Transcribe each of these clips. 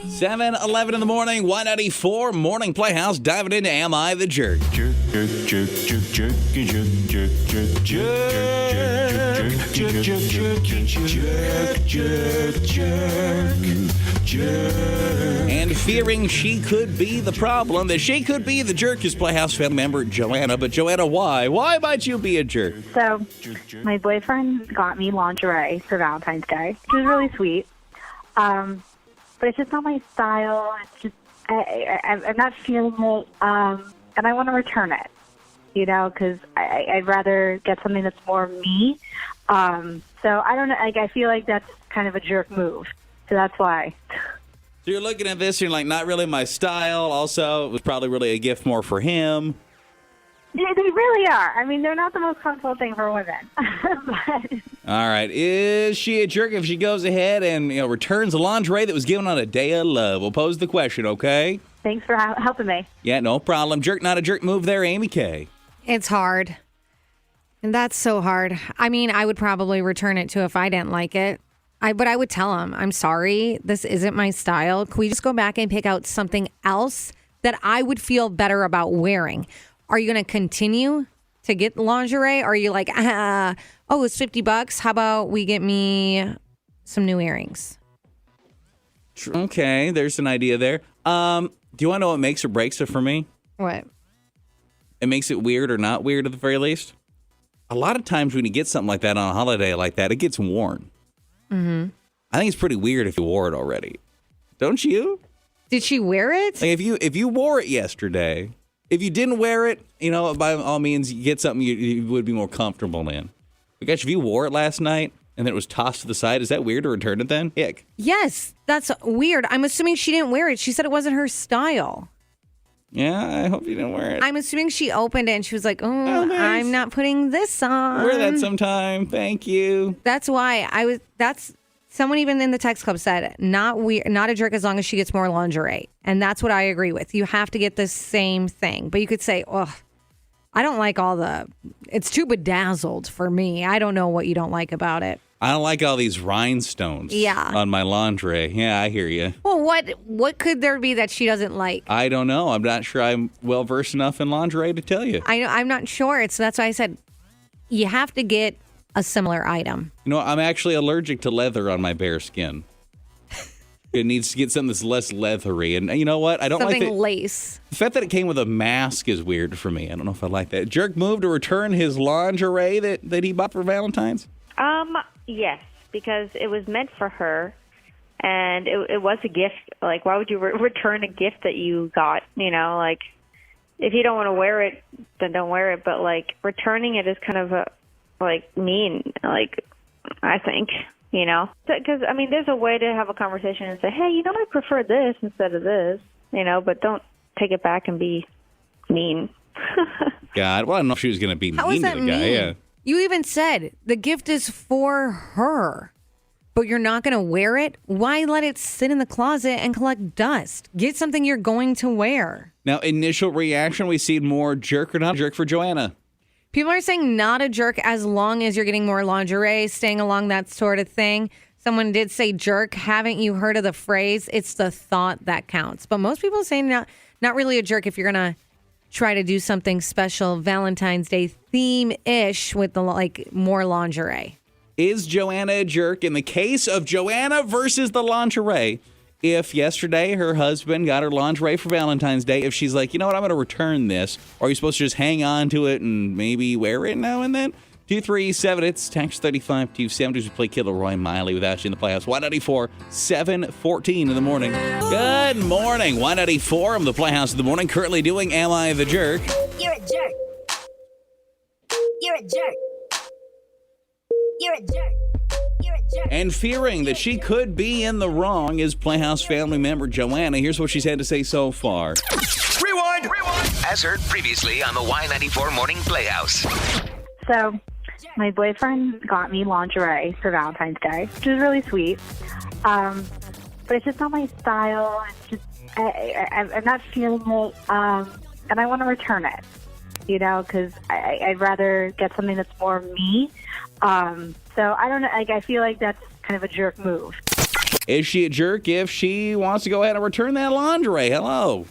7:11 in the morning, 194 Morning Playhouse, diving into Am I the Jerk? Jerk, jerk, jerk, jerk, jerk, jerk, jerk, jerk, jerk. And fearing she could be the problem, that she could be the jerk, is Playhouse family member Joanna. But Joanna, why? Why might you be a jerk? So, my boyfriend got me lingerie for Valentine's Day, which was really sweet. But it's just not my style. It's just I'm not feeling it, and I want to return it. Because I'd rather get something that's more me. So I don't know. I feel like that's kind of a jerk move. So that's why. So you're looking at this and you're like, not really my style. Also, it was probably really a gift more for him. They really are. I mean, they're not the most comfortable thing for women. But... All right. Is she a jerk if she goes ahead and returns the lingerie that was given on a day of love? We'll pose the question, okay? Thanks for helping me. Yeah, no problem. Jerk, not a jerk move there, Amy K. It's hard. And that's so hard. I mean, I would probably return it too if I didn't like it. But I would tell him, I'm sorry, this isn't my style. Can we just go back and pick out something else that I would feel better about wearing? Are you going to continue to get lingerie? Or are you like, it's $50. How about we get me some new earrings? Okay, there's an idea there. Do you want to know what makes or breaks it for me? What? It makes it weird or not weird at the very least. A lot of times when you get something like that on a holiday like that, it gets worn. Mm-hmm. I think it's pretty weird if you wore it already. Don't you? Did she wear it? Like if you wore it yesterday, if you didn't wear it, by all means, you get something you would be more comfortable in. But gosh, if you wore it last night and then it was tossed to the side, is that weird to return it then? Ick. Yes, that's weird. I'm assuming she didn't wear it. She said it wasn't her style. Yeah, I hope you didn't wear it. I'm assuming she opened it and she was like, nice. I'm not putting this on. Wear that sometime. Thank you. That's why someone even in the text club said, not a jerk as long as she gets more lingerie. And that's what I agree with. You have to get the same thing. But you could say, I don't like it's too bedazzled for me. I don't know what you don't like about it. I don't like all these rhinestones on my lingerie. Yeah, I hear you. Well, what could there be that she doesn't like? I don't know. I'm not sure I'm well-versed enough in lingerie to tell you. I'm not sure. That's why I said you have to get a similar item. I'm actually allergic to leather on my bare skin. It needs to get something that's less leathery. And you know what? I don't like something lace. The fact that it came with a mask is weird for me. I don't know if I like that. Jerk move to return his lingerie that he bought for Valentine's? Yes, because it was meant for her, and it was a gift. Like, why would you return a gift that you got? Like, if you don't want to wear it, then don't wear it. But, like, returning it is kind of, mean, I think, Because, there's a way to have a conversation and say, hey, I prefer this instead of this, but don't take it back and be mean. God, well, I don't know if she was going to be How mean is that to the guy. mean? Yeah. You even said the gift is for her, but you're not going to wear it? Why let it sit in the closet and collect dust? Get something you're going to wear. Now, initial reaction, we see more jerk or not jerk for Joanna. People are saying not a jerk as long as you're getting more lingerie, staying along that sort of thing. Someone did say jerk. Haven't you heard of the phrase? It's the thought that counts. But most people say not really a jerk if you're going to try to do something special, Valentine's Day theme-ish with more lingerie. Is Joanna a jerk in the case of Joanna versus the lingerie? If yesterday her husband got her lingerie for Valentine's Day, if she's like, you know what, I'm going to return this, or are you supposed to just hang on to it and maybe wear it now and then? 237, it's tax 35 to 70 as we play Kid Leroy Miley without you in the Playhouse. 194, 7:14 in the morning. Good morning, 194. I'm the Playhouse in the morning, currently doing Am I the Jerk? You're a jerk. You're a jerk. You're a jerk. You're a jerk. And fearing that she could be in the wrong is Playhouse family member Joanna. Here's what she's had to say so far. Rewind. As heard previously on the Y94 Morning Playhouse. So, my boyfriend got me lingerie for Valentine's Day, which was really sweet. But it's just not my style. It's just I'm not feeling it, and I want to return it. Because I'd rather get something that's more me. So I don't know. I feel like that's kind of a jerk move. Is she a jerk if she wants to go ahead and return that lingerie? Hello.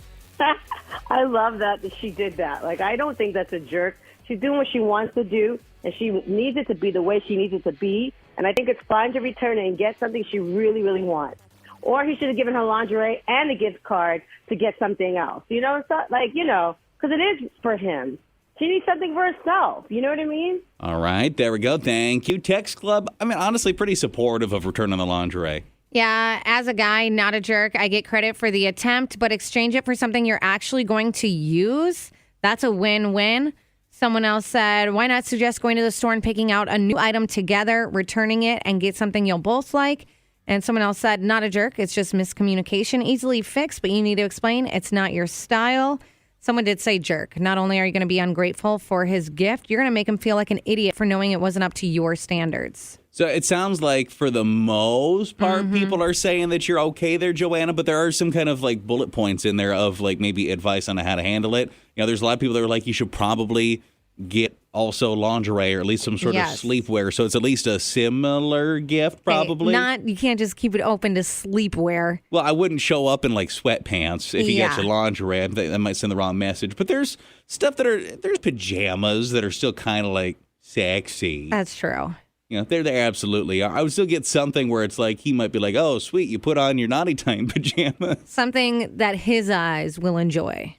I love that she did that. Like, I don't think that's a jerk. She's doing what she wants to do, and she needs it to be the way she needs it to be. And I think it's fine to return it and get something she really, really wants. Or he should have given her lingerie and a gift card to get something else. You know, it's not like, because it is for him. She needs something for herself. You know what I mean? All right, there we go. Thank you, Text Club. I mean, honestly, pretty supportive of returning the lingerie. Yeah, as a guy, not a jerk. I get credit for the attempt, but exchange it for something you're actually going to use. That's a win-win. Someone else said, why not suggest going to the store and picking out a new item together, returning it, and get something you'll both like? And someone else said, not a jerk. It's just miscommunication. Easily fixed, but you need to explain it's not your style. Someone did say jerk. Not only are you going to be ungrateful for his gift, you're going to make him feel like an idiot for knowing it wasn't up to your standards. So it sounds like for the most part, people are saying that you're okay there, Joanna, but there are some kind of like bullet points in there of like maybe advice on how to handle it. There's a lot of people that are like, you should probably get also lingerie or at least some sort of sleepwear. So it's at least a similar gift, probably. You can't just keep it open to sleepwear. Well, I wouldn't show up in like sweatpants if you get your lingerie. I think that might send the wrong message. But there's stuff there's pajamas that are still kind of like sexy. That's true. They're there absolutely. I would still get something where it's like he might be like, oh, sweet, you put on your naughty time pajamas. Something that his eyes will enjoy.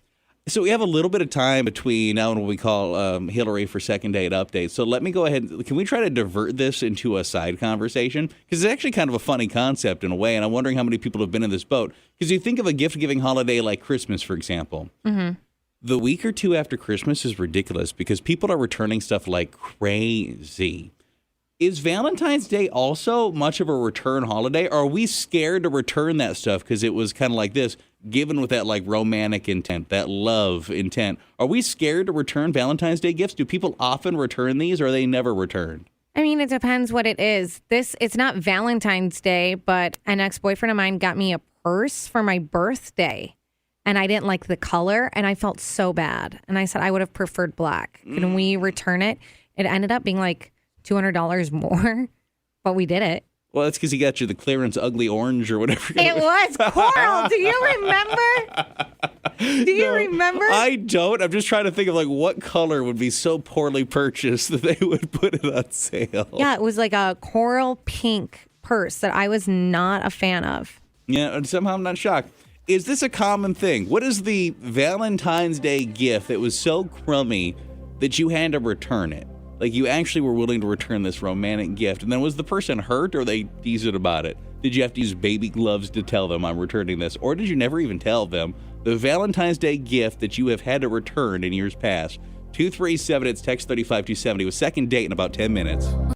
So we have a little bit of time between now and what we call Hillary for second date updates. So let me go ahead. Can we try to divert this into a side conversation? Because it's actually kind of a funny concept in a way, and I'm wondering how many people have been in this boat. Because you think of a gift-giving holiday like Christmas, for example. Mm-hmm. The week or two after Christmas is ridiculous because people are returning stuff like crazy. Is Valentine's Day also much of a return holiday? Or are we scared to return that stuff because it was kind of like this, given with that like romantic intent, that love intent? Are we scared to return Valentine's Day gifts? Do people often return these or are they never returned? I mean, it depends what it is. It's not Valentine's Day, but an ex-boyfriend of mine got me a purse for my birthday. And I didn't like the color and I felt so bad. And I said, I would have preferred black. Can we return it? It ended up being like $200 more, but we did it. Well, that's because he got you the clearance ugly orange or whatever. It was coral. Do you remember? Do you remember? I don't. I'm just trying to think of like what color would be so poorly purchased that they would put it on sale. Yeah, it was like a coral pink purse that I was not a fan of. Yeah, and somehow I'm not shocked. Is this a common thing? What is the Valentine's Day gift that was so crummy that you had to return it? Like you actually were willing to return this romantic gift. And then was the person hurt or they decent about it? Did you have to use baby gloves to tell them I'm returning this? Or did you never even tell them the Valentine's Day gift that you have had to return in years past? 237, it's text 35270 with second date in about 10 minutes.